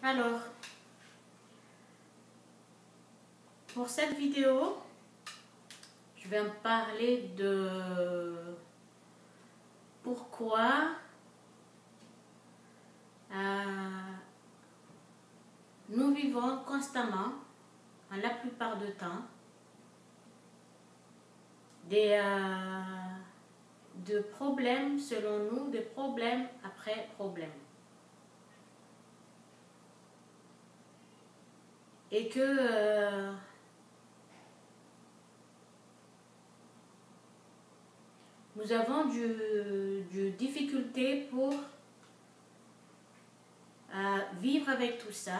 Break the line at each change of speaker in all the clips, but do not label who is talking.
Alors, pour cette vidéo, je vais en parler de pourquoi nous vivons constamment, la plupart du temps, de problèmes selon nous, de problèmes après problèmes. Et que nous avons du difficulté pour vivre avec tout ça.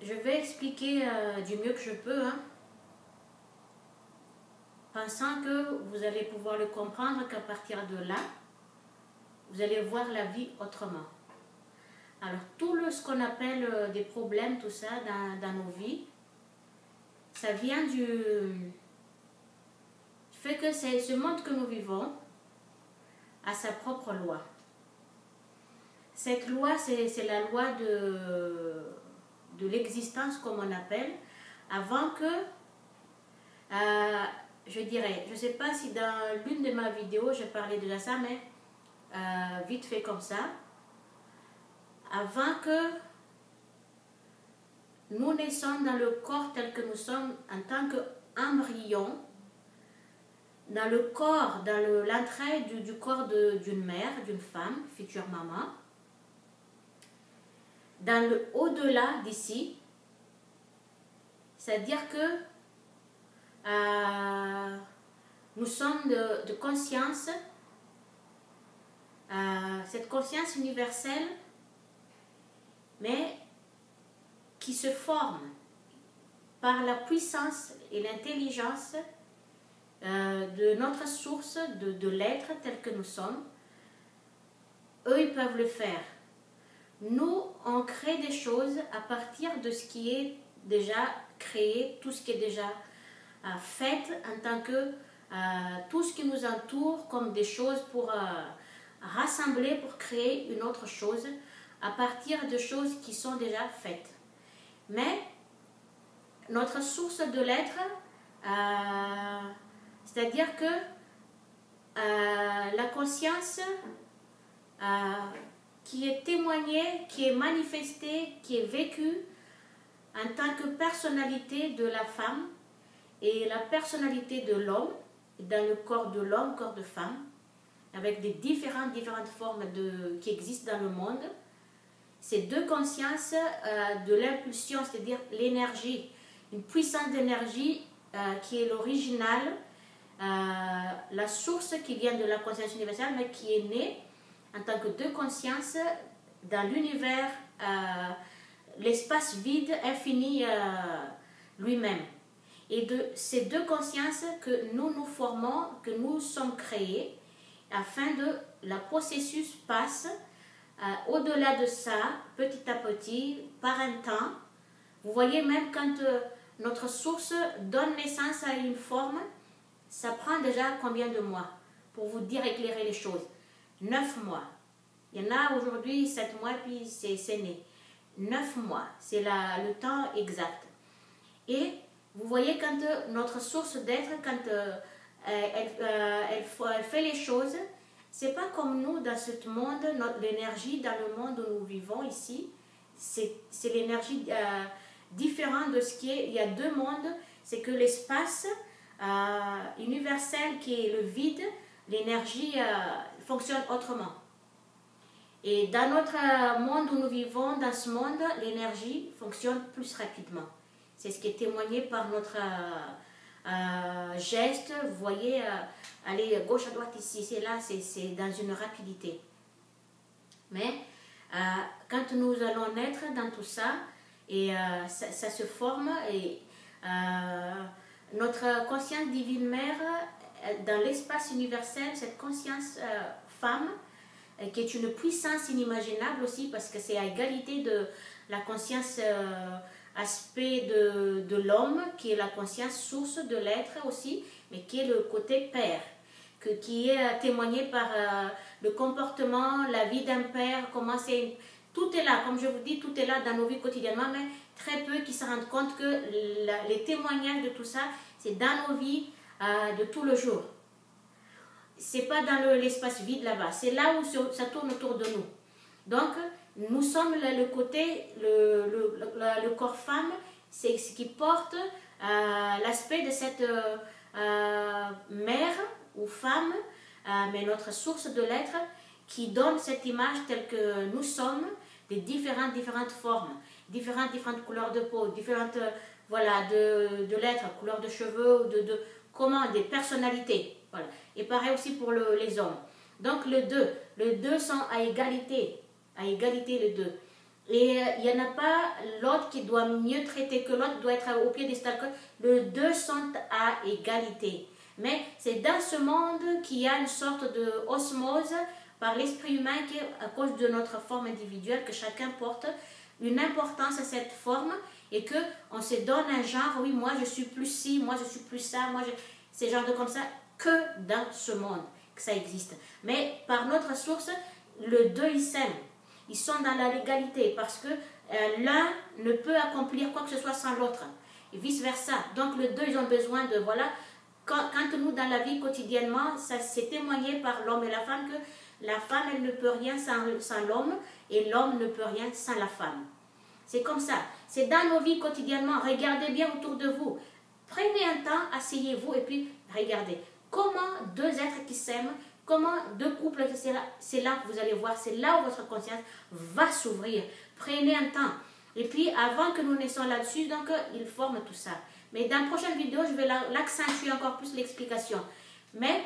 Je vais expliquer du mieux que je peux, pensant que vous allez pouvoir le comprendre qu'à partir de là, vous allez voir la vie autrement. Alors, tout ce qu'on appelle des problèmes, tout ça, dans nos vies, ça vient du fait que ce monde que nous vivons a sa propre loi. Cette loi, c'est la loi de l'existence, comme on appelle, avant que, je dirais, je ne sais pas si dans l'une de mes vidéos, je parlais de ça, mais vite fait comme ça, avant que nous naissions dans le corps tel que nous sommes en tant qu'embryon, dans le corps, dans l'entraille du corps d'une mère, d'une femme, future maman, dans le au-delà d'ici, c'est-à-dire que nous sommes de conscience, cette conscience universelle, mais qui se forme par la puissance et l'intelligence de notre source, de l'être tel que nous sommes. Eux, ils peuvent le faire. Nous, on crée des choses à partir de ce qui est déjà créé, tout ce qui est déjà fait en tant que tout ce qui nous entoure comme des choses pour rassembler, pour créer une autre chose à partir de choses qui sont déjà faites. Mais notre source de l'être, c'est-à-dire que la conscience qui est témoignée, qui est manifestée, qui est vécue en tant que personnalité de la femme et la personnalité de l'homme, dans le corps de l'homme, corps de femme, avec des différentes formes qui existent dans le monde. Ces deux consciences de l'impulsion, c'est-à-dire l'énergie, une puissance d'énergie qui est l'original, la source qui vient de la conscience universelle, mais qui est née en tant que deux consciences dans l'univers, l'espace vide, infini lui-même. Et de ces deux consciences que nous formons, que nous sommes créés, afin que le processus passe au-delà de ça, petit à petit, par un temps. Vous voyez, même quand notre source donne naissance à une forme, ça prend déjà combien de mois pour vous dire éclairer les choses? 9 mois. Il y en a aujourd'hui 7 mois, puis c'est né. 9 mois, c'est le temps exact. Et vous voyez, quand notre source d'être, quand elle fait les choses, c'est pas comme nous dans ce monde, l'énergie dans le monde où nous vivons ici, c'est l'énergie différente de ce qui est. Il y a deux mondes, c'est que l'espace universel qui est le vide, l'énergie fonctionne autrement. Et dans notre monde où nous vivons, dans ce monde, l'énergie fonctionne plus rapidement. C'est ce qui est témoigné par notre geste. Vous voyez, aller gauche à droite ici, c'est là, c'est dans une rapidité. Mais quand nous allons naître dans tout ça, et ça se forme, et notre conscience divine mère, dans l'espace universel, cette conscience femme, qui est une puissance inimaginable aussi, parce que c'est à égalité de la conscience aspect de l'homme, qui est la conscience source de l'être aussi, mais qui est le côté père. qui est témoigné par le comportement, la vie d'un père, comment c'est... Tout est là, comme je vous dis, tout est là dans nos vies quotidiennement, mais très peu qui se rendent compte que les témoignages de tout ça, c'est dans nos vies de tout le jour. C'est pas dans l'espace vide là-bas, c'est là où ça tourne autour de nous. Donc, nous sommes le côté, le corps femme, c'est ce qui porte l'aspect de cette mère ou femme, mais notre source de l'être, qui donne cette image telle que nous sommes, des différentes formes, différentes couleurs de peau, différentes, voilà, de l'être, couleur de cheveux, comment, des personnalités. Voilà. Et pareil aussi pour les hommes. Donc les deux sont à égalité les deux. Et il n'y en a pas l'autre qui doit mieux traiter que l'autre, doit être au pied des statues. Les deux sont à égalité. Mais c'est dans ce monde qu'il y a une sorte d'osmose par l'esprit humain qui, à cause de notre forme individuelle, que chacun porte une importance à cette forme et qu'on se donne un genre, oui, moi je suis plus ci, moi je suis plus ça, c'est genre de comme ça, que dans ce monde que ça existe. Mais par notre source, les deux ils s'aiment. Ils sont dans la légalité parce que l'un ne peut accomplir quoi que ce soit sans l'autre et vice versa. Donc les deux ils ont besoin de, voilà, quand nous dans la vie quotidiennement, ça s'est témoigné par l'homme et la femme que la femme elle ne peut rien sans l'homme et l'homme ne peut rien sans la femme. C'est comme ça, c'est dans nos vies quotidiennement. Regardez bien autour de vous, prenez un temps, asseyez-vous et puis regardez comment deux êtres qui s'aiment, comment deux couples, c'est là que vous allez voir, c'est là où votre conscience va s'ouvrir. Prenez un temps. Et puis, avant que nous naissions là-dessus, donc, ils forment tout ça. Mais dans la prochaine vidéo, je vais l'accentuer encore plus l'explication. Mais,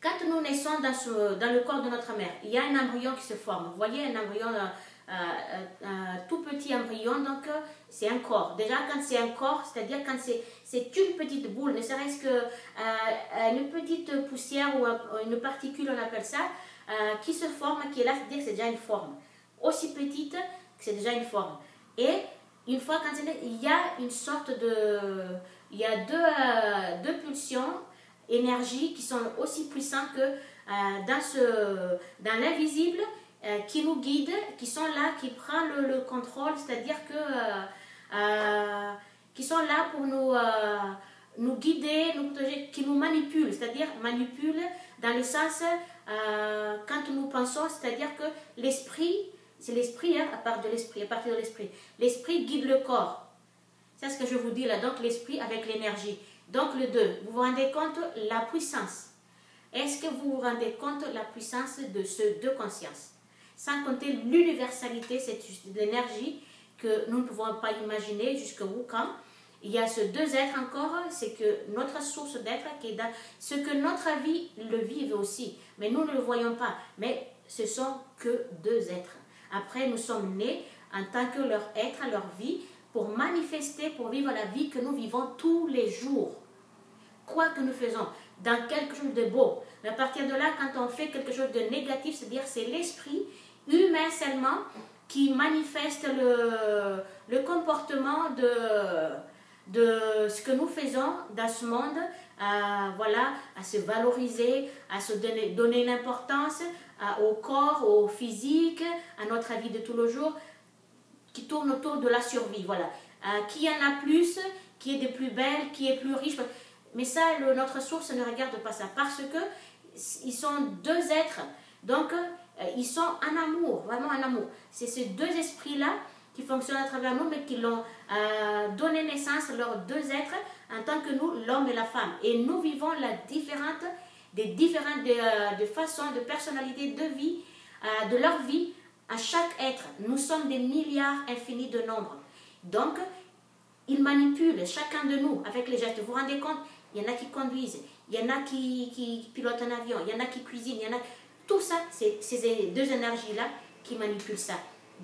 quand nous naissons dans le corps de notre mère, il y a un embryon qui se forme. Vous voyez, un embryon, un tout petit embryon, donc c'est un corps. Déjà, quand c'est un corps, c'est-à-dire quand c'est une petite boule, ne serait-ce qu'une petite poussière ou une particule, on appelle ça, qui se forme, qui est là, c'est-à-dire que c'est déjà une forme. Aussi petite que c'est déjà une forme. Et une fois quand c'est là, il y a une sorte de... Il y a deux pulsions, énergies qui sont aussi puissantes que dans l'invisible, qui nous guident, qui sont là, qui prennent le contrôle, c'est-à-dire qui sont là pour nous guider, nous protéger, qui nous manipulent, c'est-à-dire manipulent dans le sens, quand nous pensons, c'est-à-dire que l'esprit, c'est l'esprit, hein, à partir de l'esprit. L'esprit guide le corps. C'est ce que je vous dis là, donc l'esprit avec l'énergie. Donc le deux, vous vous rendez compte la puissance. Est-ce que vous vous rendez compte la puissance de ces deux consciences? Sans compter l'universalité, c'est l'énergie que nous ne pouvons pas imaginer jusqu'où, quand. Il y a ces deux êtres encore, c'est que notre source d'être qui est dans ce que notre vie le vive aussi. Mais nous ne le voyons pas. Mais ce sont que deux êtres. Après, nous sommes nés en tant que leur être, leur vie, pour manifester, pour vivre la vie que nous vivons tous les jours. Quoi que nous faisons, dans quelque chose de beau. Mais à partir de là, quand on fait quelque chose de négatif, c'est-à-dire c'est l'esprit humain seulement qui manifeste le comportement de ce que nous faisons dans ce monde, voilà, à se valoriser, à se donner une importance au corps, au physique, à notre vie de tous les jours, qui tourne autour de la survie, voilà. Qui en a plus, qui est des plus belles, qui est plus riche. Mais ça, notre source ne regarde pas ça, parce que ils sont deux êtres, donc ils sont en amour, vraiment en amour. C'est ces deux esprits-là qui fonctionnent à travers nous, mais qui l'ont donné naissance, leurs deux êtres, en tant que nous, l'homme et la femme. Et nous vivons des différentes façons, de personnalités, de vie, de leur vie, à chaque être. Nous sommes des milliards infinis de nombres. Donc, ils manipulent chacun de nous avec les gestes. Vous vous rendez compte? Il y en a qui conduisent, il y en a qui pilotent un avion, il y en a qui cuisinent, il y en a... Tout ça, c'est ces deux énergies-là qui manipulent ça.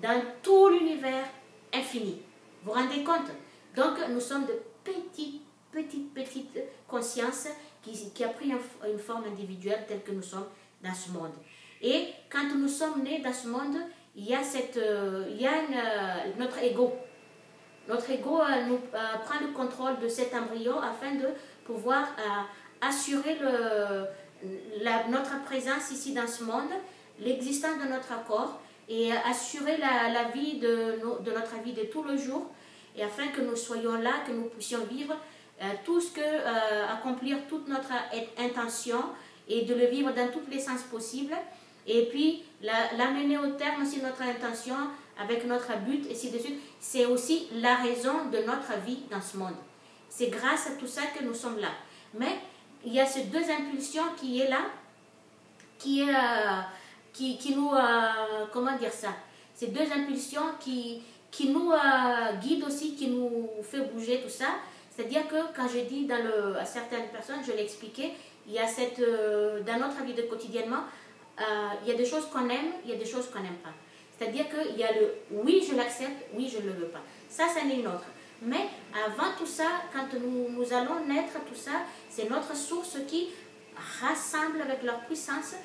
Dans tout l'univers infini. Vous vous rendez compte? Donc, nous sommes de petites consciences qui a pris une forme individuelle telle que nous sommes dans ce monde. Et quand nous sommes nés dans ce monde, il y a, notre ego. Notre ego nous prend le contrôle de cet embryon afin de pouvoir assurer notre présence ici dans ce monde, l'existence de notre corps, et assurer la vie de notre vie de tous les jours, et afin que nous soyons là, que nous puissions vivre tout ce que, accomplir toute notre intention, et de le vivre dans tous les sens possibles, et puis l'amener au terme aussi notre intention, avec notre but, et ainsi de suite. C'est aussi la raison de notre vie dans ce monde. C'est grâce à tout ça que nous sommes là. Mais il y a ces deux impulsions qui est là, qui nous, comment dire ça, ces deux impulsions qui nous guident aussi, qui nous fait bouger tout ça. C'est-à-dire que quand je dis à certaines personnes, je l'ai expliqué, il y a dans notre vie de quotidiennement, il y a des choses qu'on aime, il y a des choses qu'on n'aime pas. C'est-à-dire qu'il y a le oui, je l'accepte, oui, je ne le veux pas. Ça n'est une autre. Mais avant tout ça, quand nous allons naître, tout ça, c'est notre source qui rassemble avec leur puissance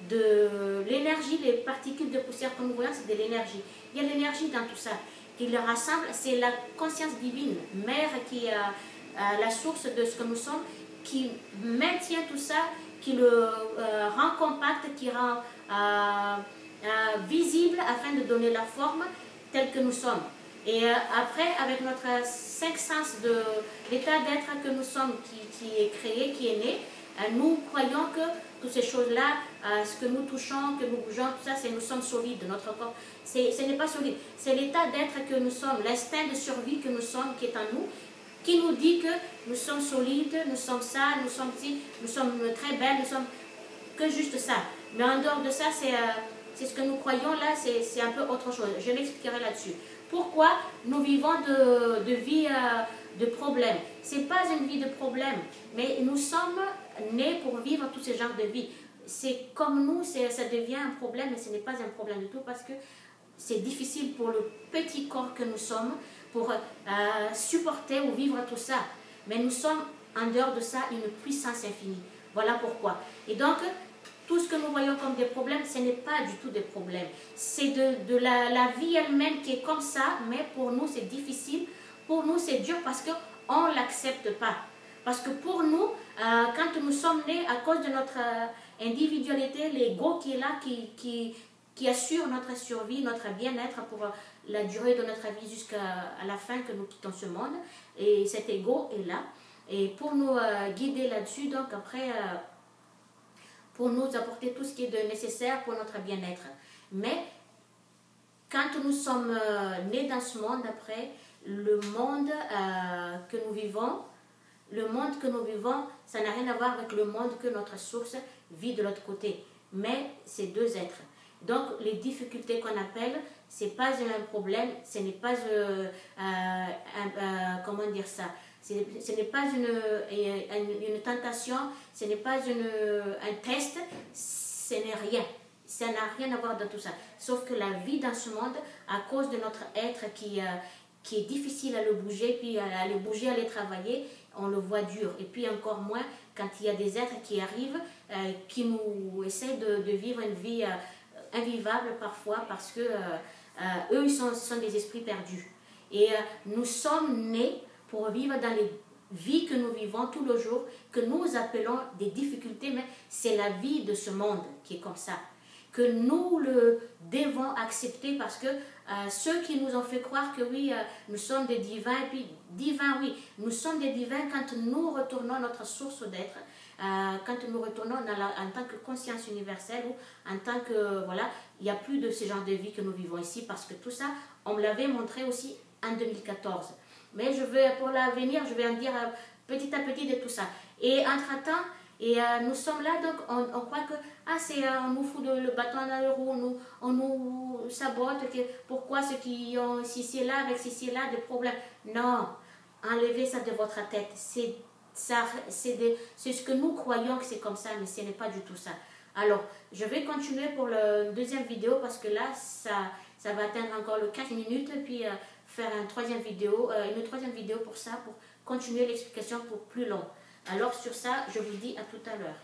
de l'énergie, les particules de poussière que nous voyons, c'est de l'énergie. Il y a l'énergie dans tout ça. Qui le rassemble, c'est la conscience divine, mère qui est la source de ce que nous sommes, qui maintient tout ça, qui le rend compact, qui rend visible afin de donner la forme telle que nous sommes. Et après, avec notre cinq sens de l'état d'être que nous sommes, qui est créé, qui est né, nous croyons que toutes ces choses-là, ce que nous touchons, que nous bougeons, tout ça, nous sommes solides, notre corps. Ce n'est pas solide. C'est l'état d'être que nous sommes, l'instinct de survie que nous sommes, qui est en nous, qui nous dit que nous sommes solides, nous sommes ça, nous sommes ci, nous sommes très belles, nous sommes que juste ça. Mais en dehors de ça, c'est ce que nous croyons là, c'est un peu autre chose. Je m'expliquerai là-dessus. Pourquoi nous vivons de vie de problèmes? Ce n'est pas une vie de problèmes, mais nous sommes nés pour vivre tous ces genres de vie. C'est comme nous, ça devient un problème, mais ce n'est pas un problème du tout parce que c'est difficile pour le petit corps que nous sommes pour supporter ou vivre tout ça. Mais nous sommes en dehors de ça une puissance infinie. Voilà pourquoi. Et donc, tout ce que nous voyons comme des problèmes, ce n'est pas du tout des problèmes. C'est de la vie elle-même qui est comme ça, mais pour nous c'est difficile, pour nous c'est dur parce qu'on ne l'accepte pas. Parce que pour nous, quand nous sommes nés, à cause de notre individualité, l'ego qui est là, qui assure notre survie, notre bien-être pour la durée de notre vie jusqu'à la fin que nous quittons ce monde, et cet ego est là, et pour nous guider là-dessus, donc après... pour nous apporter tout ce qui est de nécessaire pour notre bien-être. Mais quand nous sommes nés dans ce monde, après, le monde que nous vivons, ça n'a rien à voir avec le monde que notre source vit de l'autre côté. Mais c'est deux êtres. Donc les difficultés qu'on appelle, ce n'est pas un problème, ce n'est pas comment dire ça, ce n'est pas une tentation, ce n'est pas un test, ce n'est rien. Ça n'a rien à voir de tout ça. Sauf que la vie dans ce monde, à cause de notre être qui est difficile à le bouger, puis à le bouger, à le travailler, on le voit dur. Et puis encore moins quand il y a des êtres qui arrivent, qui nous essaient de vivre une vie invivable parfois parce que eux, sont des esprits perdus. Et nous sommes nés pour vivre dans les vies que nous vivons tous les jours, que nous appelons des difficultés, mais c'est la vie de ce monde qui est comme ça. Que nous le devons accepter parce que ceux qui nous ont fait croire que oui, nous sommes des divins, et puis divins, oui, nous sommes des divins quand nous retournons à notre source d'être, quand nous retournons en tant que conscience universelle ou en tant que, voilà, il n'y a plus de ce genre de vie que nous vivons ici parce que tout ça, on me l'avait montré aussi en 2014. Mais pour l'avenir, je vais en dire petit à petit de tout ça. Et entre-temps, nous sommes là, donc on croit que on nous fout le bâton dans le roue, on nous sabote. Pourquoi ceux qui ont ceci là, avec ceci là, des problèmes? Non, enlevez ça de votre tête. C'est ce que nous croyons que c'est comme ça, mais ce n'est pas du tout ça. Alors, je vais continuer pour la deuxième vidéo parce que là, ça va atteindre encore le 15 minutes, puis faire une troisième vidéo pour ça, pour continuer l'explication pour plus long. Alors sur ça, je vous dis à tout à l'heure.